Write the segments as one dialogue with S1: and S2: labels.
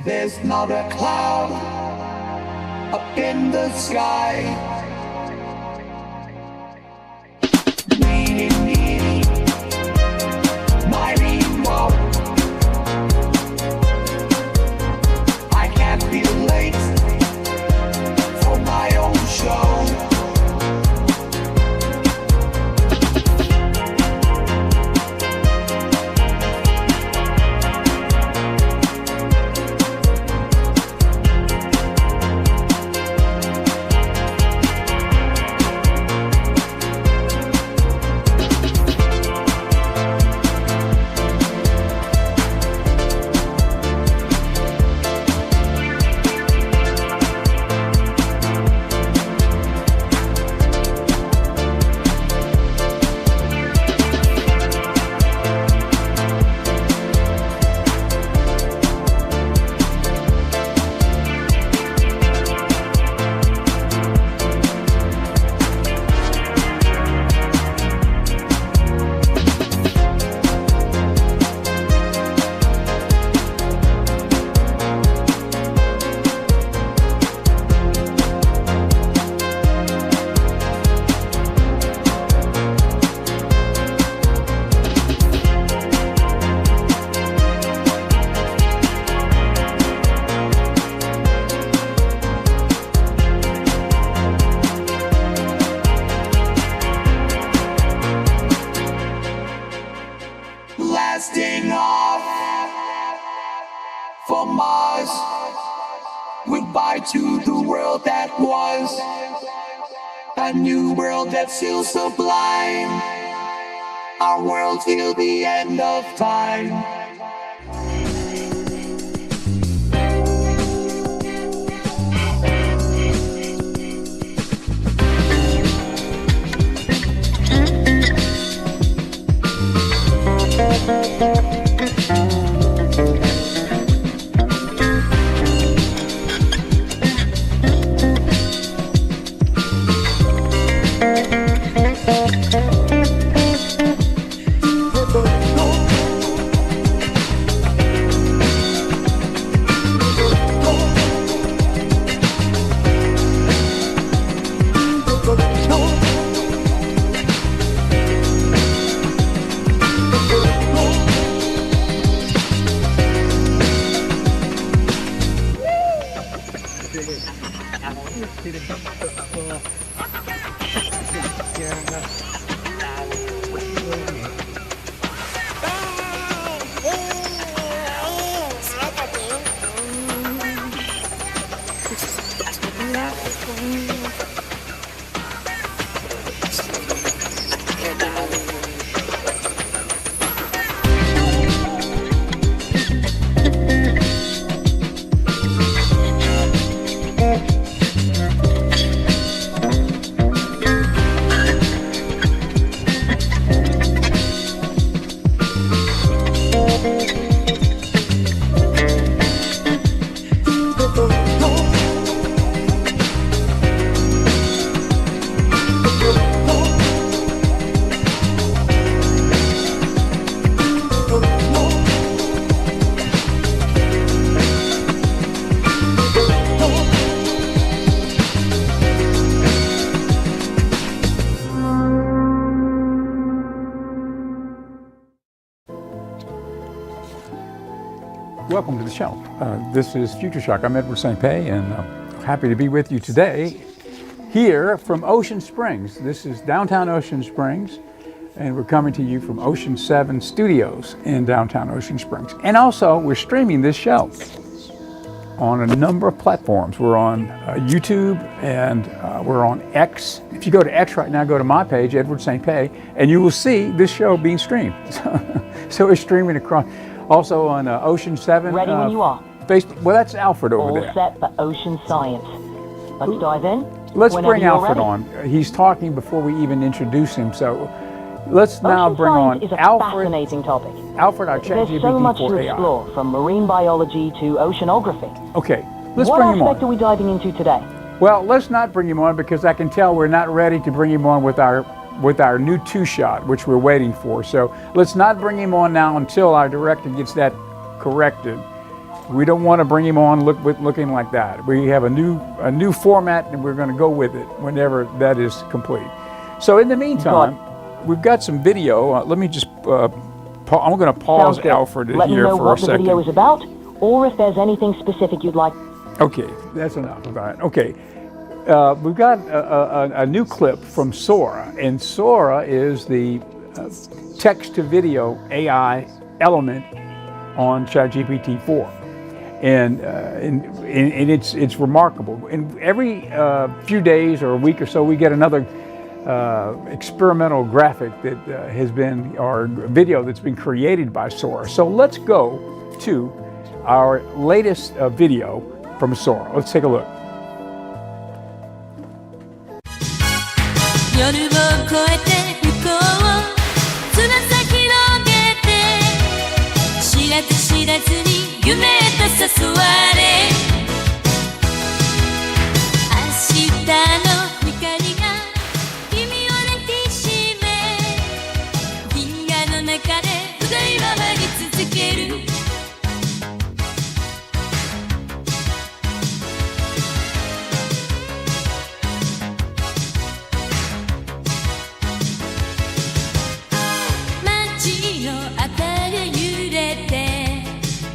S1: There's not a cloud up in the sky. Needing my remote. I can't be late for my own show. Blasting off for Mars. Goodbye to the world that was, a new world that's still sublime, our world till the end of time.
S2: Welcome to the show. This is Future Shock. I'm Edward St. Pei, and happy to be with you today here from Ocean Springs. This is downtown Ocean Springs, and we're coming to you from Ocean 7 Studios in downtown Ocean Springs. And also, we're streaming this show on a number of platforms. We're on YouTube, and we're on X. If you go to X right now, go to my page, Edward St. Pei, and you will see this show being streamed. So we're streaming across. Also on Ocean 7.
S3: Ready when you are.
S2: Facebook. Well, that's Alfred over there.
S3: All set for ocean science. Let's dive in.
S2: Let's
S3: Whenever
S2: bring
S3: you're
S2: Alfred
S3: ready.
S2: on. He's talking before we even introduce him. So let's now
S3: Ocean
S2: bring
S3: science
S2: on
S3: is a
S2: Alfred.
S3: fascinating topic.
S2: Alfred, our
S3: There's so much
S2: ChatGPT
S3: to
S2: 4 AI.
S3: explore, from marine biology to oceanography.
S2: Okay, let's
S3: What
S2: bring him
S3: aspect are
S2: on.
S3: we diving into today?
S2: Well, let's not bring him on because I can tell we're not ready to bring him on with our new two-shot, which we're waiting for. So let's not bring him on now until our director gets that corrected. We don't want to bring him on looking like that. We have a new format, and we're going to go with it whenever that is complete. So in the meantime, we've got some video. Let me just, I'm going to pause Alfred
S3: Let me
S2: here
S3: know
S2: for a
S3: what the
S2: second.
S3: video is about, or if there's anything specific you'd like.
S2: Okay, that's enough of that. Okay, we've got a new clip from Sora, and Sora is the text-to-video AI element on ChatGPT 4, and it's remarkable. And every few days or a week or so, we get another experimental graphic that has been, or video that's been created by Sora. So let's go to our latest video from Sora. Let's take a look.
S4: 夜を越えて向こう翼広げて知らず知らずに夢へと誘われ明日の光が君を抱きしめ銀河の中で踊り回り続ける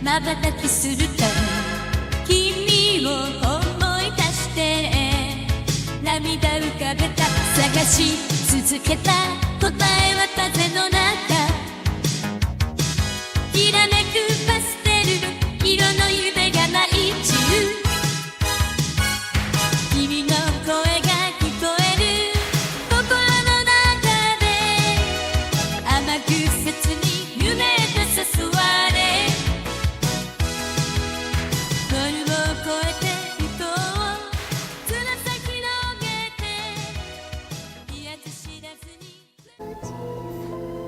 S4: 瞬きすると君を思い出して涙浮かべた探し続けた答えは風の中きらめくパステルの色の夢が舞い散る君の声が聞こえる心の中で甘く切に夢へと誘われ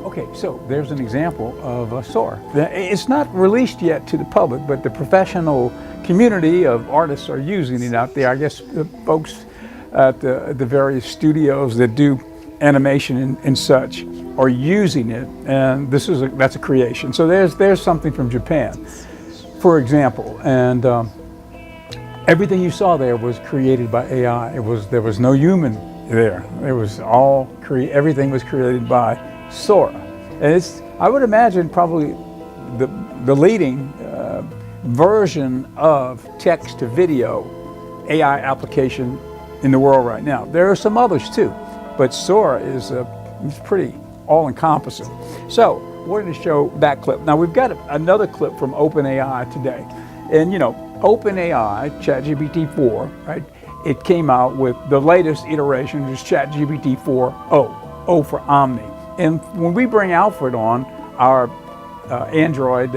S2: Okay, so there's an example of Sora. It's not released yet to the public, but the professional community of artists are using it out there. I guess the folks at the various studios that do animation and such are using it, and that's a creation. So there's something from Japan, for example, and everything you saw there was created by AI. There was no human there. It was all everything was created by Sora, and I would imagine probably the leading version of text to video AI application in the world right now. There are some others too, but Sora is pretty all-encompassing. So we're going to show that clip. Now we've got another clip from OpenAI today, and you know OpenAI, ChatGPT 4, right? It came out with the latest iteration, which is ChatGPT 4.0, O for Omni. And when we bring Alfred on, our Android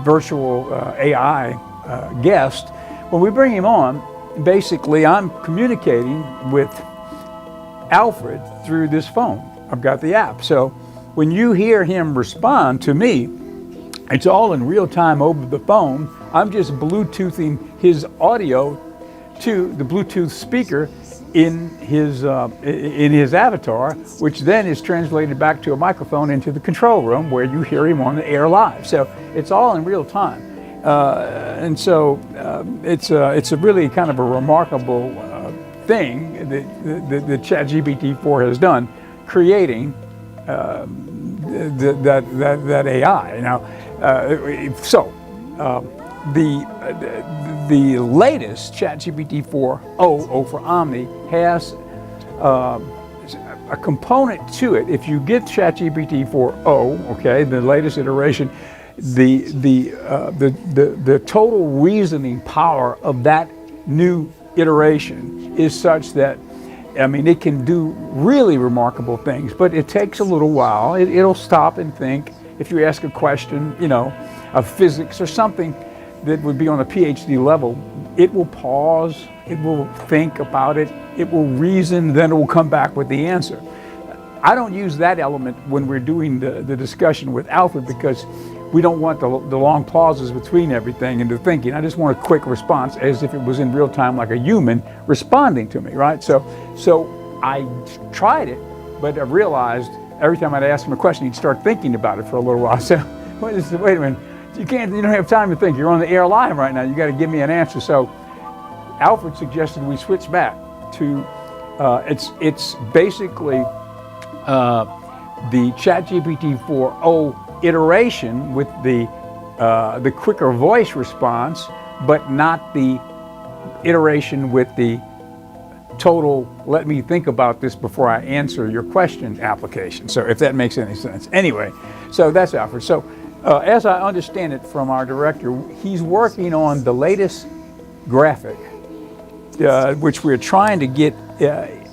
S2: virtual AI guest, when we bring him on, basically I'm communicating with Alfred through this phone. I've got the app. So when you hear him respond to me, it's all in real time over the phone. I'm just Bluetoothing his audio to the Bluetooth speaker in his avatar, which then is translated back to a microphone into the control room where you hear him on the air live. So it's all in real time, and so it's a really kind of a remarkable thing that ChatGPT 4 has done, creating that AI. Now, the latest ChatGPT 4.0 for Omni has a component to it. If you get ChatGPT 4.0, okay, the latest iteration, the total reasoning power of that new iteration is such that, I mean, it can do really remarkable things, but it takes a little while. It'll stop and think. If you ask a question, you know, of physics or something that would be on a PhD level, it will pause, it will think about it, it will reason, then it will come back with the answer. I don't use that element when we're doing the discussion with Alfred because we don't want the long pauses between everything and the thinking. I just want a quick response as if it was in real time, like a human responding to me, right? So I tried it, but I realized every time I'd ask him a question, he'd start thinking about it for a little while. So wait a minute. You don't have time to think. You're on the air live right now. You got to give me an answer. So Alfred suggested we switch back to, it's basically the ChatGPT 4o iteration with the quicker voice response, but not the iteration with the total, let me think about this before I answer your question application. So if that makes any sense. Anyway, so that's Alfred. So as I understand it from our director, he's working on the latest graphic, which we're trying to get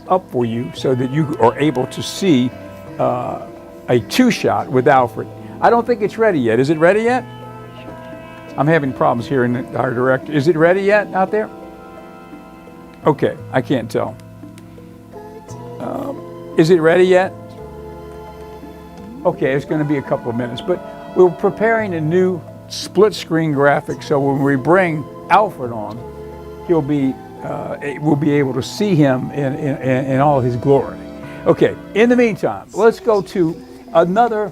S2: up for you so that you are able to see a two-shot with Alfred. I don't think it's ready yet. Is it ready yet? I'm having problems hearing our director. Is it ready yet out there? Okay, I can't tell. Is it ready yet? Okay, it's going to be a couple of minutes, but we're preparing a new split screen graphic, so when we bring Alfred on, we'll be able to see him in all his glory. Okay, in the meantime, let's go to another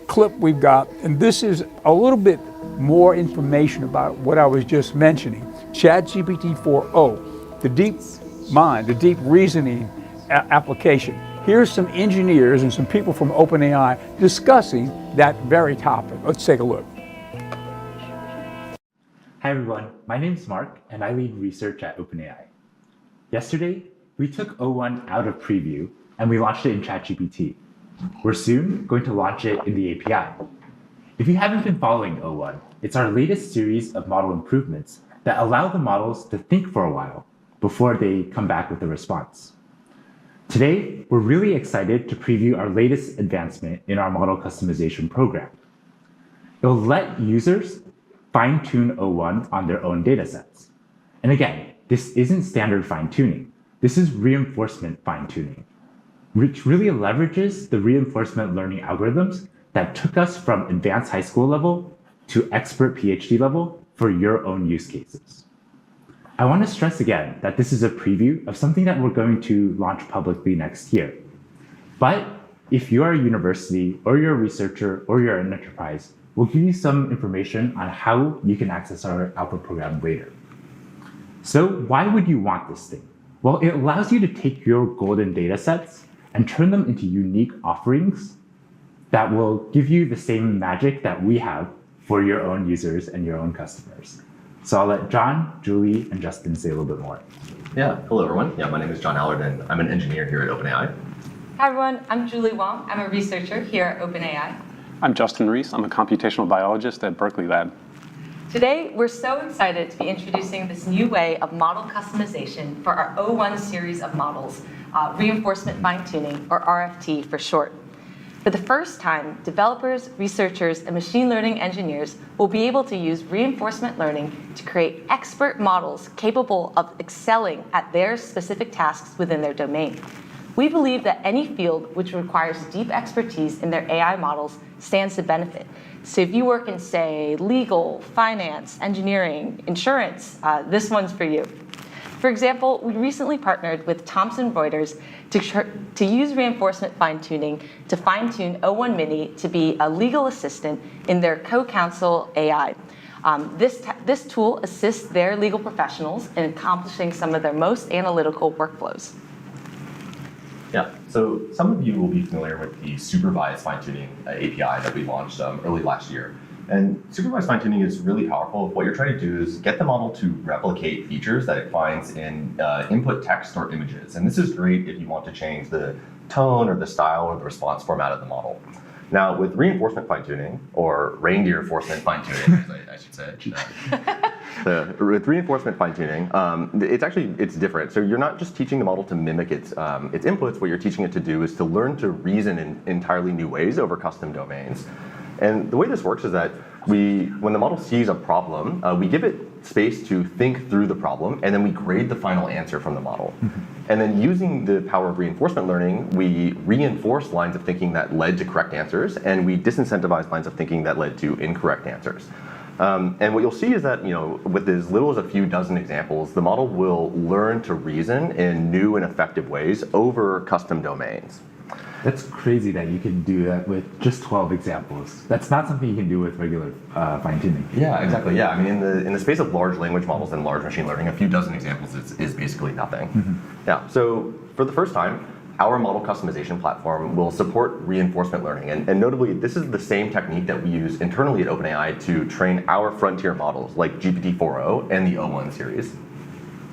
S2: clip we've got, and this is a little bit more information about what I was just mentioning. ChatGPT 4o, the deep mind, the deep reasoning application. Here's some engineers and some people from OpenAI discussing that very topic. Let's take a look.
S5: Hi everyone, my name is Mark and I lead research at OpenAI. Yesterday, we took O1 out of preview and we launched it in ChatGPT. We're soon going to launch it in the API. If you haven't been following O1, it's our latest series of model improvements that allow the models to think for a while before they come back with a response. Today, we're really excited to preview our latest advancement in our model customization program. It'll let users fine-tune O1 on their own datasets. And again, this isn't standard fine-tuning. This is reinforcement fine-tuning, which really leverages the reinforcement learning algorithms that took us from advanced high school level to expert PhD level for your own use cases. I want to stress again that this is a preview of something that we're going to launch publicly next year. But if you are a university or you're a researcher or you're an enterprise, we'll give you some information on how you can access our Alpha program later. So why would you want this thing? Well, it allows you to take your golden data sets and turn them into unique offerings that will give you the same magic that we have for your own users and your own customers. So I'll let John, Julie, and Justin say a little bit more.
S6: Yeah, hello everyone. Yeah, my name is John Allard and I'm an engineer here at OpenAI.
S7: Hi everyone, I'm Julie Wong. I'm a researcher here at OpenAI.
S8: I'm Justin Reese. I'm a computational biologist at Berkeley Lab.
S7: Today, we're so excited to be introducing this new way of model customization for our O1 series of models, reinforcement fine-tuning, or RFT for short. For the first time, developers, researchers, and machine learning engineers will be able to use reinforcement learning to create expert models capable of excelling at their specific tasks within their domain. We believe that any field which requires deep expertise in their AI models stands to benefit. So if you work in, say, legal, finance, engineering, insurance, this one's for you. For example, we recently partnered with Thomson Reuters to use reinforcement fine-tuning to fine-tune O1 Mini to be a legal assistant in their CoCounsel AI. This tool assists their legal professionals in accomplishing some of their most analytical workflows.
S6: Yeah, so some of you will be familiar with the supervised fine-tuning API that we launched early last year. And supervised fine-tuning is really powerful. What you're trying to do is get the model to replicate features that it finds in input text or images. And this is great if you want to change the tone or the style or the response format of the model. Now, with reinforcement fine-tuning, or reindeer enforcement fine-tuning, as I should say, with reinforcement fine-tuning, it's different. So you're not just teaching the model to mimic its inputs. What you're teaching it to do is to learn to reason in entirely new ways over custom domains. And the way this works is that when the model sees a problem, we give it space to think through the problem, and then we grade the final answer from the model. And then using the power of reinforcement learning, we reinforce lines of thinking that led to correct answers, and we disincentivize lines of thinking that led to incorrect answers. And what you'll see is that, with as little as a few dozen examples, the model will learn to reason in new and effective ways over custom domains.
S5: That's crazy that you can do that with just 12 examples. That's not something you can do with regular fine tuning.
S6: Yeah, exactly. Yeah, I mean, in the space of large language models and large machine learning, a few dozen examples is basically nothing. Yeah. So for the first time, our model customization platform will support reinforcement learning. And notably, this is the same technique that we use internally at OpenAI to train our frontier models like GPT-4o and the O1 series.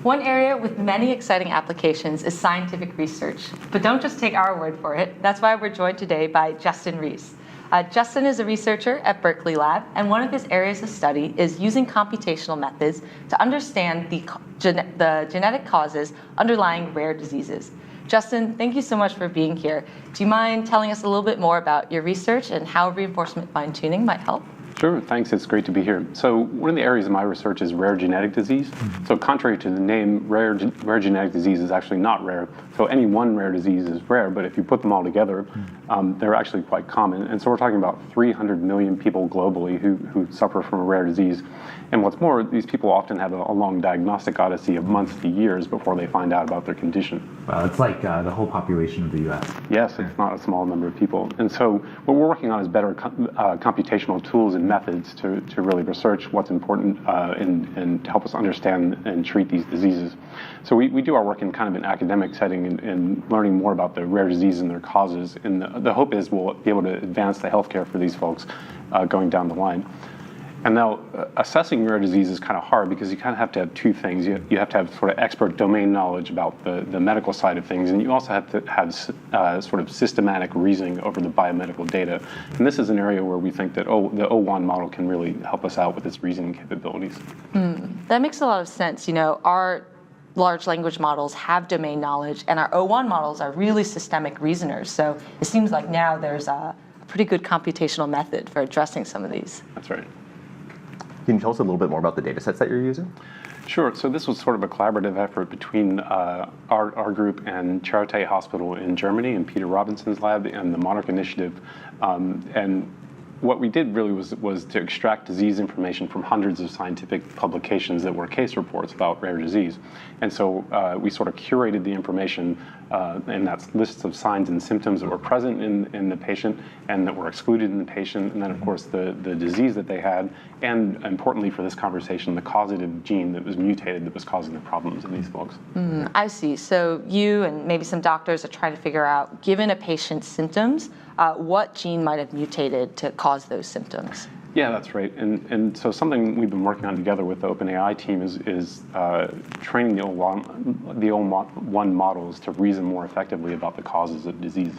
S7: One area with many exciting applications is scientific research. But don't just take our word for it. That's why we're joined today by Justin Rees. Justin is a researcher at Berkeley Lab, and one of his areas of study is using computational methods to understand the genetic causes underlying rare diseases. Justin, thank you so much for being here. Do you mind telling us a little bit more about your research and how reinforcement fine-tuning might help?
S8: Sure, thanks. It's great to be here. So one of the areas of my research is rare genetic disease. So contrary to the name, rare genetic disease is actually not rare. So any one rare disease is rare, but if you put them all together, they're actually quite common. And so we're talking about 300 million people globally who suffer from a rare disease. And what's more, these people often have a long diagnostic odyssey of months to years before they find out about their condition.
S5: Well, it's like the whole population of the US.
S8: Yes, it's not a small number of people. And so what we're working on is better computational tools and methods to really research what's important and to help us understand and treat these diseases. So we do our work in kind of an academic setting and learning more about the rare diseases and their causes. And the hope is we'll be able to advance the healthcare for these folks going down the line. And now, assessing rare disease is kind of hard because you kind of have to have two things. You have to have sort of expert domain knowledge about the medical side of things, and you also have to have sort of systematic reasoning over the biomedical data. And this is an area where we think that the O1 model can really help us out with its reasoning capabilities.
S7: That makes a lot of sense. You know, our large language models have domain knowledge, and our O1 models are really systemic reasoners. So it seems like now there's a pretty good computational method for addressing some of these.
S8: That's right.
S6: Can you tell us a little bit more about the data sets that you're using?
S8: Sure. So this was sort of a collaborative effort between our group and Charité Hospital in Germany and Peter Robinson's lab and the Monarch Initiative. And what we did really was to extract disease information from hundreds of scientific publications that were case reports about rare disease. And so we sort of curated the information, and that's lists of signs and symptoms that were present in the patient and that were excluded in the patient, and then of course the disease that they had, and importantly for this conversation, the causative gene that was mutated that was causing the problems in these folks.
S7: I see. So you and maybe some doctors are trying to figure out, given a patient's symptoms, what gene might have mutated to cause those symptoms.
S8: Yeah, that's right. And so something we've been working on together with the OpenAI team is training the O1 models to reason more effectively about the causes of disease.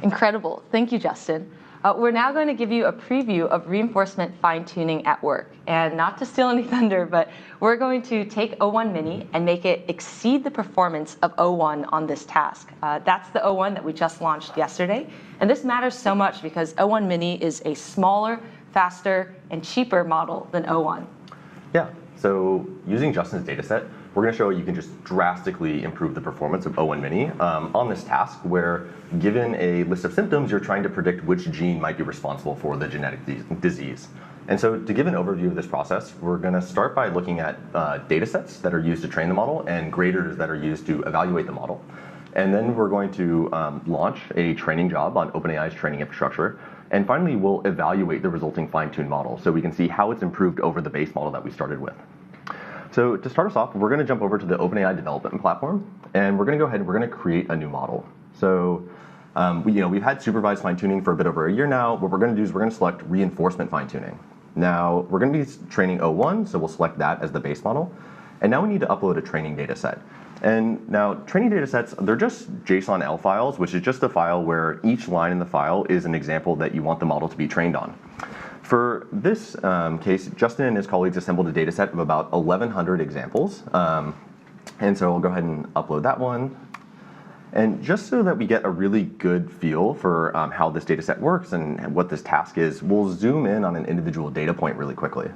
S7: Incredible. Thank you, Justin. We're now going to give you a preview of reinforcement fine-tuning at work. And not to steal any thunder, but we're going to take O1 Mini and make it exceed the performance of O1 on this task. That's the O1 that we just launched yesterday. And this matters so much because O1 Mini is a smaller, faster, and cheaper model than O1.
S6: Yeah, so using Justin's data set, we're going to show you can just drastically improve the performance of O1 Mini on this task where, given a list of symptoms, you're trying to predict which gene might be responsible for the genetic disease. And so to give an overview of this process, we're going to start by looking at data sets that are used to train the model and graders that are used to evaluate the model. And then we're going to launch a training job on OpenAI's training infrastructure. And finally, we'll evaluate the resulting fine-tuned model so we can see how it's improved over the base model that we started with. So to start us off, we're going to jump over to the OpenAI development platform, and we're going to go ahead and we're going to create a new model. So we've had supervised fine-tuning for a bit over a year now. What we're going to do is we're going to select reinforcement fine-tuning. Now, we're going to be training O1, so we'll select that as the base model. And now we need to upload a training data set. And now training data sets, they're just JSON-L files, which is just a file where each line in the file is an example that you want the model to be trained on. For this case, Justin and his colleagues assembled a data set of about 1,100 examples. And so I'll go ahead and upload that one. And just so that we get a really good feel for how this data set works and what this task is, we'll zoom in on an individual data point really quickly.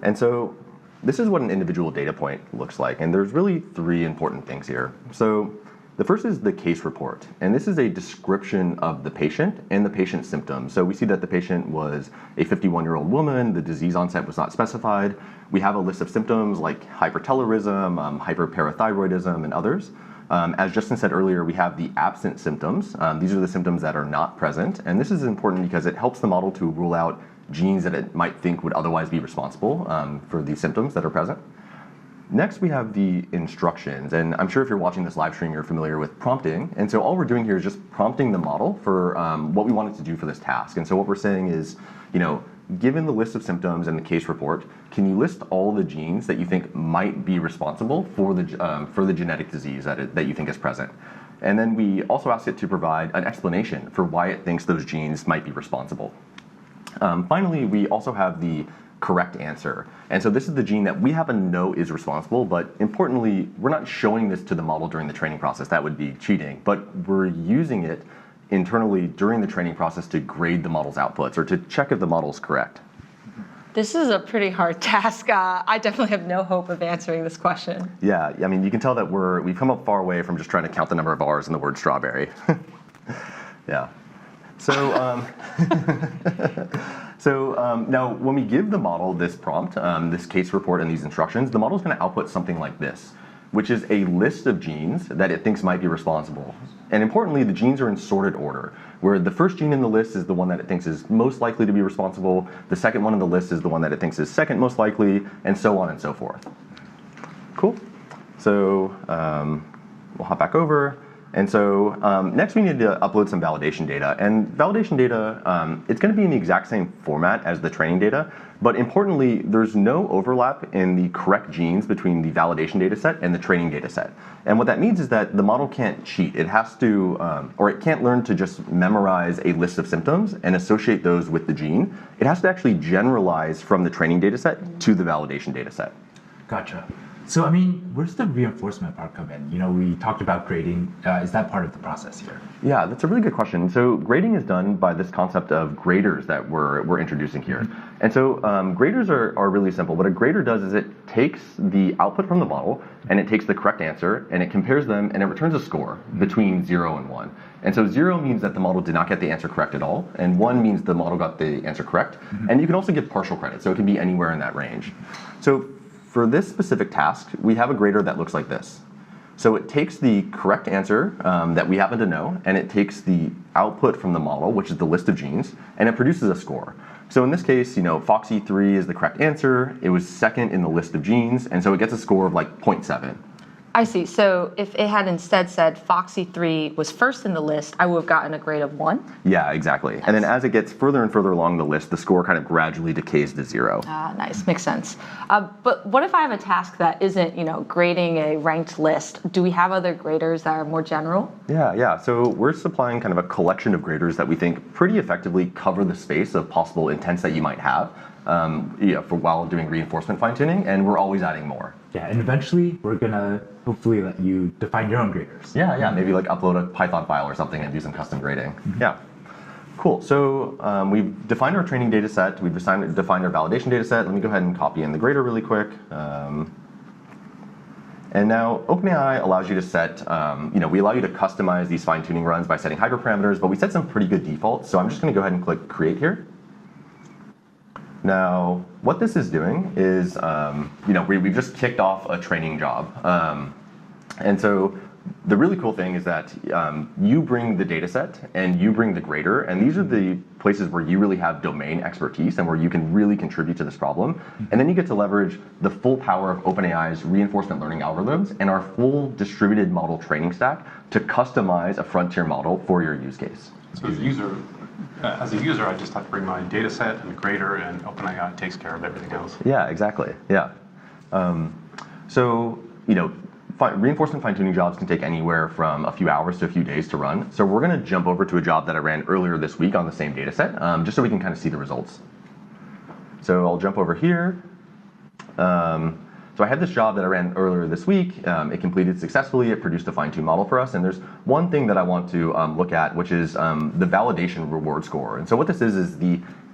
S6: And so this is what an individual data point looks like. And there's really three important things here. So the first is the case report. And this is a description of the patient and the patient's symptoms. So we see that the patient was a 51-year-old woman. The disease onset was not specified. We have a list of symptoms like hypertelorism, hyperparathyroidism, and others. As Justin said earlier, we have the absent symptoms. These are the symptoms that are not present. And this is important because it helps the model to rule out genes that it might think would otherwise be responsible for the symptoms that are present. Next, we have the instructions. And I'm sure if you're watching this live stream, you're familiar with prompting. And so all we're doing here is just prompting the model for what we want it to do for this task. And so what we're saying is, given the list of symptoms and the case report, can you list all the genes that you think might be responsible for the genetic disease that you think is present? And then we also ask it to provide an explanation for why it thinks those genes might be responsible. Finally, we also have the correct answer. And so this is the gene that we happen to know is responsible, but importantly, we're not showing this to the model during the training process. That would be cheating, but we're using it internally during the training process to grade the model's outputs or to check if the model's correct.
S7: This is a pretty hard task. I definitely have no hope of answering this question.
S6: Yeah, I mean, you can tell that we've come up far away from just trying to count the number of R's in the word strawberry. Yeah. So, now when we give the model this prompt, this case report and these instructions, the model is going to output something like this, which is a list of genes that it thinks might be responsible. And importantly, the genes are in sorted order, where the first gene in the list is the one that it thinks is most likely to be responsible, the second one in the list is the one that it thinks is second most likely, and so on and so forth. Cool. So we'll hop back over. And so next we need to upload some validation data. And validation data, it's going to be in the exact same format as the training data. But importantly, there's no overlap in the correct genes between the validation data set and the training data set. And what that means is that the model can't cheat. It has to, or it can't learn to just memorize a list of symptoms and associate those with the gene. It has to actually generalize from the training data set to the validation data set.
S5: Gotcha. So, I mean, where's the reinforcement part come in? We talked about grading. Is that part of the process here?
S6: Yeah, that's a really good question. So grading is done by this concept of graders that we're introducing here. And so graders are really simple. What a grader does is it takes the output from the model and it takes the correct answer and it compares them and it returns a score between 0 and 1. And so 0 means that the model did not get the answer correct at all, and 1 means the model got the answer correct. And you can also give partial credit, so it can be anywhere in that range. So for this specific task, we have a grader that looks like this. So it takes the correct answer that we happen to know, and it takes the output from the model, which is the list of genes, and it produces a score. So in this case, FOXY3 is the correct answer. It was second in the list of genes, and so it gets a score of like 0.7.
S7: I see. So if it had instead said Foxy3 was first in the list, I would have gotten a grade of 1?
S6: Yeah, exactly. Nice. And then as it gets further and further along the list, the score kind of gradually decays to 0.
S7: Ah, nice. Makes sense. But what if I have a task that isn't, grading a ranked list? Do we have other graders that are more general?
S6: Yeah. So we're supplying kind of a collection of graders that we think pretty effectively cover the space of possible intents that you might have for while doing reinforcement fine-tuning, and we're always adding more.
S5: Yeah, and eventually we're gonna hopefully let you define your own graders.
S6: Yeah, maybe like upload a Python file or something and do some custom grading. Yeah, cool. So we've defined our training data set. We've defined our validation data set. Let me go ahead and copy in the grader really quick. And now OpenAI allows you to set, we allow you to customize these fine-tuning runs by setting hyperparameters, but we set some pretty good defaults. So I'm just gonna go ahead and click create here. Now, what this is doing is, we've just kicked off a training job. And so the really cool thing is that you bring the data set and you bring the grader, and these are the places where you really have domain expertise and where you can really contribute to this problem. And then you get to leverage the full power of OpenAI's reinforcement learning algorithms and our full distributed model training stack to customize a frontier model for your use case.
S8: So as a user, I just have to bring my data set and grader, and OpenAI takes care of everything else.
S6: Yeah, exactly. Yeah. Reinforcement fine-tuning jobs can take anywhere from a few hours to a few days to run. So we're going to jump over to a job that I ran earlier this week on the same data set, just so we can kind of see the results. So I'll jump over here. So I had this job that I ran earlier this week. It completed successfully. It produced a fine-tuned model for us. And there's one thing that I want to look at, which is the validation reward score. And so what this is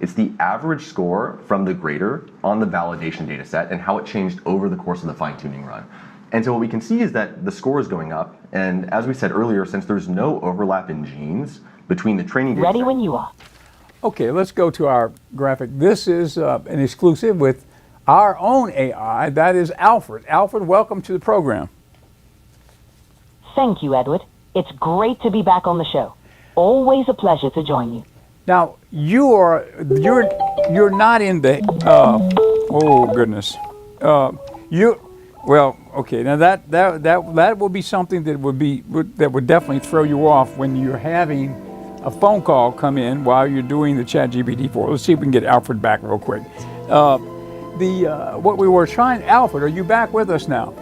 S6: it's the average score from the grader on the validation data set and how it changed over the course of the fine-tuning run. And so what we can see is that the score is going up. And as we said earlier, since there's no overlap in genes between the training data
S3: Ready
S6: set,
S3: when you are.
S2: Okay, let's go to our graphic. This is an exclusive with our own AI, that is Alfred. Alfred, welcome to the program.
S3: Thank you, Edward. It's great to be back on the show. Always a pleasure to join you.
S2: Now, you're not in the, oh goodness. Well, okay, now that will be something that would definitely throw you off when you're having a phone call come in while you're doing the ChatGPT 4. Let's see if we can get Alfred back real quick. What we were trying, Alfred, are you back with us now?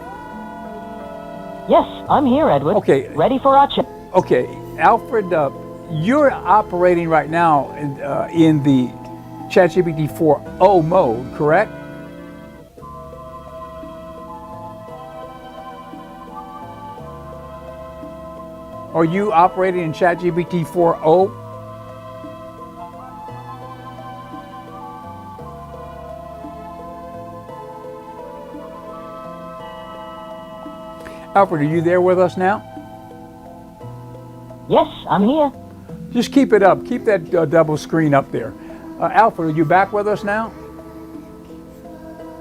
S3: Yes, I'm here, Edward.
S2: Okay.
S3: Ready for our chat.
S2: Okay, Alfred, you're operating right now in the ChatGPT 4.0 mode, correct? Are you operating in ChatGPT 4.0? Alfred, are you there with us now?
S3: Yes, I'm here.
S2: Just keep it up. Keep that double screen up there. Alfred, are you back with us now?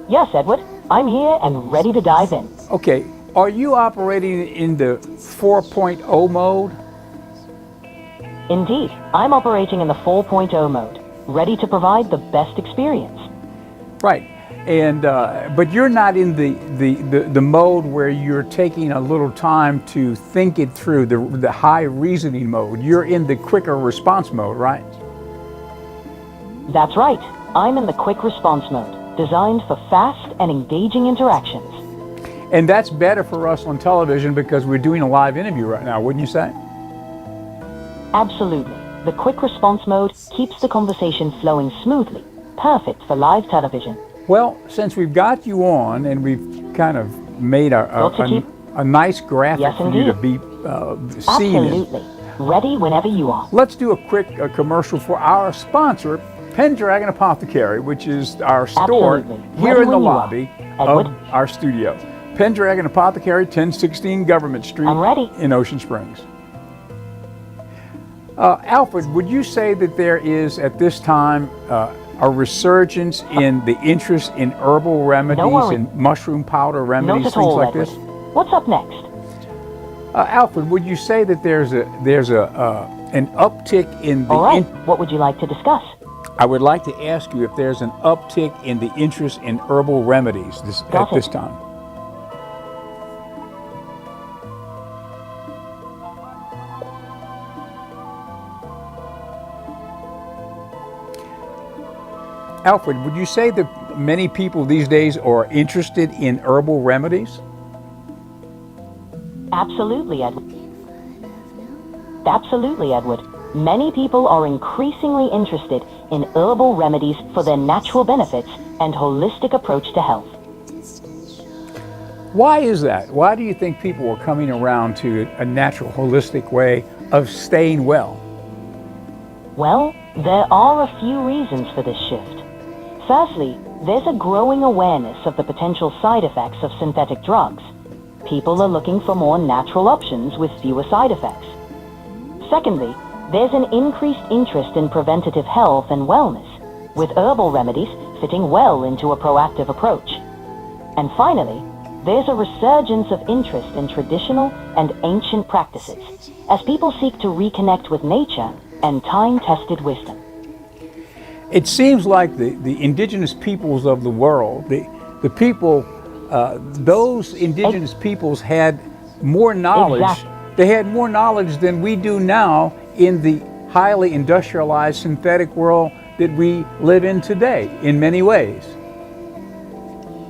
S3: Yes, Edward. I'm here and ready to dive in.
S2: Okay. Are you operating in the 4.0 mode?
S3: Indeed, I'm operating in the 4.0 mode, ready to provide the best experience.
S2: Right. And but you're not in the mode where you're taking a little time to think it through, the high reasoning mode. You're in the quicker response mode, right?
S3: That's right. I'm in the quick response mode, designed for fast and engaging interactions.
S2: And that's better for us on television because we're doing a live interview right now, wouldn't you say?
S3: Absolutely. The quick response mode keeps the conversation flowing smoothly, perfect for live television.
S2: Well, since we've got you on and we've kind of made a nice graphic
S3: Yes,
S2: for you to
S3: indeed.
S2: be seen in,
S3: Absolutely. Ready whenever you are.
S2: let's do a quick commercial for our sponsor, Pendragon Apothecary, which is our store
S3: Absolutely.
S2: here
S3: Ready
S2: in the
S3: when you are.
S2: lobby
S3: Edward?
S2: of our studio. Pendragon Apothecary, 1016 Government Street
S3: I'm ready.
S2: in Ocean Springs. Alfred, would you say that there is at this time a resurgence in the interest in herbal remedies
S3: worry.
S2: and mushroom powder
S3: Not
S2: remedies,
S3: at
S2: things
S3: all,
S2: like
S3: Edward.
S2: this?
S3: What's up next?
S2: Alfred, would you say that there's an uptick in the
S3: All right. What would you like to discuss?
S2: I would like to ask you if there's an uptick in the interest in herbal remedies at
S3: Got it.
S2: this time. Alfred, would you say that many people these days are interested in herbal remedies?
S3: Absolutely, Edward. Absolutely, Edward. Many people are increasingly interested in herbal remedies for their natural benefits and holistic approach to health.
S2: Why is that? Why do you think people are coming around to a natural, holistic way of staying well?
S3: Well, there are a few reasons for this shift. Firstly, there's a growing awareness of the potential side effects of synthetic drugs. People are looking for more natural options with fewer side effects. Secondly, there's an increased interest in preventative health and wellness, with herbal remedies fitting well into a proactive approach. And finally, there's a resurgence of interest in traditional and ancient practices, as people seek to reconnect with nature and time-tested wisdom.
S2: It seems like the indigenous peoples of the world, the people, those indigenous peoples had more knowledge.
S3: Exactly.
S2: They had more knowledge than we do now in the highly industrialized synthetic world that we live in today, in many ways.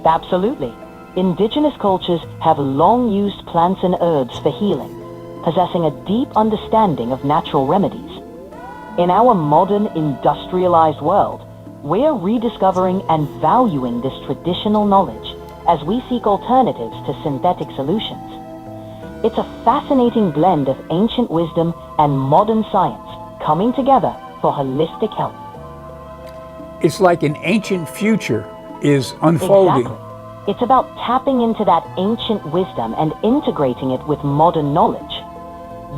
S3: Absolutely. Indigenous cultures have long used plants and herbs for healing, possessing a deep understanding of natural remedies. In our modern industrialized world, we're rediscovering and valuing this traditional knowledge as we seek alternatives to synthetic solutions. It's a fascinating blend of ancient wisdom and modern science coming together for holistic health.
S2: It's like an ancient future is unfolding.
S3: Exactly. It's about tapping into that ancient wisdom and integrating it with modern knowledge.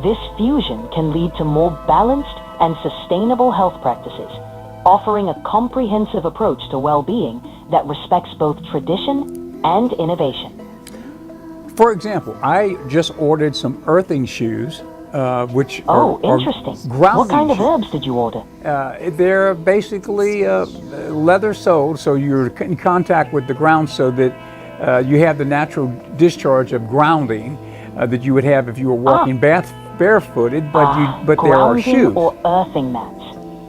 S3: This fusion can lead to more balanced and sustainable health practices, offering a comprehensive approach to well-being that respects both tradition and innovation.
S2: For example, I just ordered some earthing shoes, which
S3: Oh,
S2: are
S3: interesting.
S2: grounding
S3: What kind of
S2: shoes.
S3: herbs did you order?
S2: They're basically leather soled, so you're in contact with the ground so that you have the natural discharge of grounding that you would have if you were walking barefooted, but there are
S3: Grounding
S2: shoes.
S3: or earthing mats.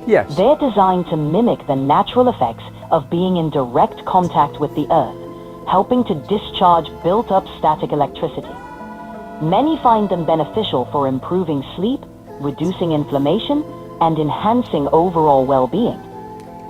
S2: Yes.
S3: They're designed to mimic the natural effects of being in direct contact with the earth, helping to discharge built-up static electricity. Many find them beneficial for improving sleep, reducing inflammation, and enhancing overall well-being.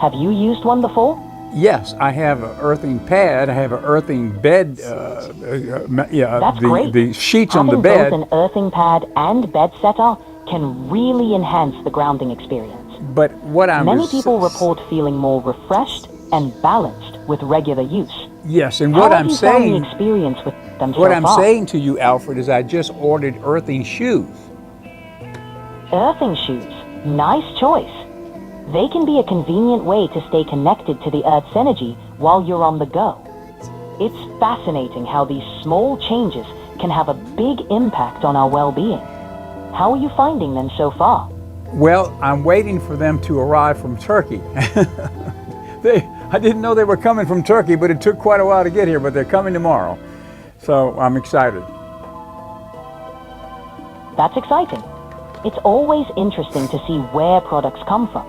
S3: Have you used one before?
S2: Yes, I have an earthing pad. I have an earthing bed.
S3: That's great.
S2: The sheets on the
S3: Having
S2: bed.
S3: both an earthing pad and bed setter can really enhance the grounding experience.
S2: But what I'm
S3: Many people report feeling more refreshed and balanced with regular use.
S2: Yes, and
S3: How
S2: what
S3: have
S2: I'm
S3: you found
S2: saying,
S3: the experience with them so
S2: what I'm
S3: far?
S2: saying to you, Alfred, is I just ordered earthing shoes.
S3: Earthing shoes. Nice choice. They can be a convenient way to stay connected to the Earth's energy while you're on the go. It's fascinating how these small changes can have a big impact on our well-being. How are you finding them so far?
S2: Well, I'm waiting for them to arrive from Turkey. I didn't know they were coming from Turkey, but it took quite a while to get here, but they're coming tomorrow. So I'm excited.
S3: That's exciting. It's always interesting to see where products come from.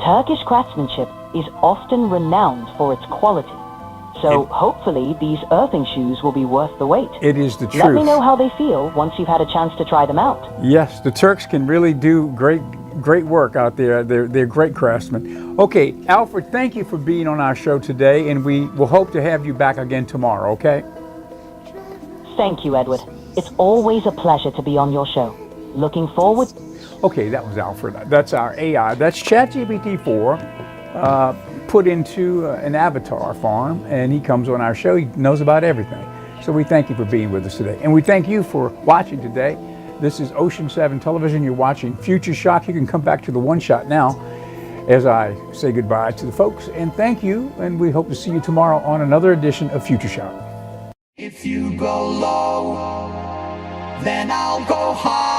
S3: Turkish craftsmanship is often renowned for its quality. So hopefully these earthing shoes will be worth the wait.
S2: It is the truth.
S3: Let me know how they feel once you've had a chance to try them out.
S2: Yes, the Turks can really do great work out there. They're great craftsmen. Okay, Alfred, thank you for being on our show today, and we will hope to have you back again tomorrow, okay?
S3: Thank you, Edward. It's always a pleasure to be on your show. Looking forward.
S2: Okay, that was Alfred. That's our AI. That's ChatGPT-4 put into an avatar farm, and he comes on our show. He knows about everything. So we thank you for being with us today. And we thank you for watching today. This is Ocean 7 Television. You're watching Future Shock. You can come back to the One Shot now as I say goodbye to the folks. And thank you, and we hope to see you tomorrow on another edition of Future Shock.
S1: If you go low, then I'll go high.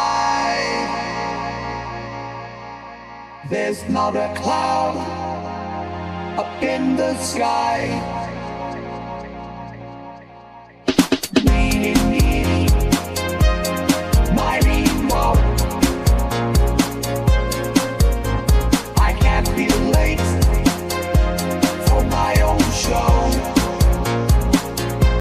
S1: There's not a cloud up in the sky.